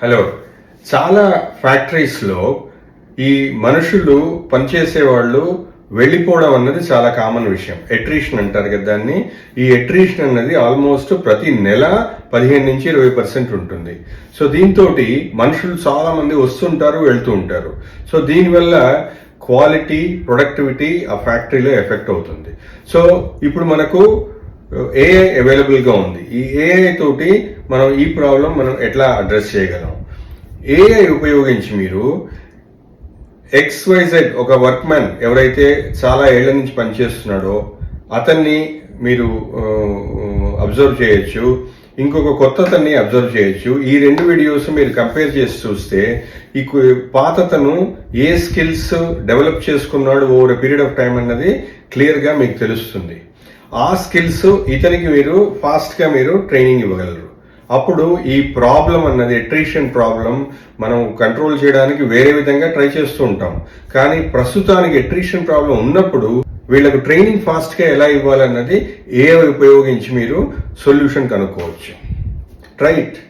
Hello, చాలా ఫ్యాక్టరీస్లో ఈ మనుషులు పనిచేసే వాళ్ళు వెళ్ళిపోవడం అన్నది చాలా కామన్ విషయం. ఎట్రిషన్ అంటారు కదా దాన్ని. ఈ ఎట్రిషన్ అన్నది ఆల్మోస్ట్ ప్రతి నెల 15 నుంచి 20% ఉంటుంది. సో దీంతో మనుషులు చాలా మంది వస్తుంటారు, వెళ్తూ ఉంటారు. సో దీనివల్ల క్వాలిటీ, ప్రొడక్టివిటీ ఆ ఫ్యాక్టరీలో ఎఫెక్ట్ అవుతుంది. సో ఇప్పుడు మనకు ఏఐ అవైలబుల్గా ఉంది. ఈ ఏఐ తోటి మనం ఈ ప్రాబ్లం ఎట్లా అడ్రస్ చేయగలం? ఏఐ ఉపయోగించి మీరు XYZ ఒక వర్క్ మ్యాన్ ఎవరైతే చాలా ఏళ్ల నుంచి పనిచేస్తున్నాడో అతన్ని మీరు అబ్జర్వ్ చేయొచ్చు, ఇంకొక కొత్త అతన్ని అబ్జర్వ్ చేయొచ్చు. ఈ 2 వీడియోస్ మీరు కంపేర్ చేసి చూస్తే ఈ పాతతను ఏ స్కిల్స్ డెవలప్ చేసుకున్నాడు ఓవర్ పీరియడ్ ఆఫ్ టైం అన్నది క్లియర్గా మీకు తెలుస్తుంది. ఆ స్కిల్స్ ఇతనికి మీరు ఫాస్ట్గా మీరు ట్రైనింగ్ ఇవ్వగలరు. అప్పుడు ఈ ప్రాబ్లం అన్నది ఎట్రిషన్ ప్రాబ్లం మనం కంట్రోల్ చేయడానికి వేరే విధంగా ట్రై చేస్తూ ఉంటాం. కానీ ప్రస్తుతానికి ఎట్రిషన్ ప్రాబ్లం ఉన్నప్పుడు వీళ్ళకు ట్రైనింగ్ ఫాస్ట్గా ఎలా ఇవ్వాలన్నది ఏఐ ఉపయోగించి మీరు సొల్యూషన్ కనుక్కోవచ్చు. Try it.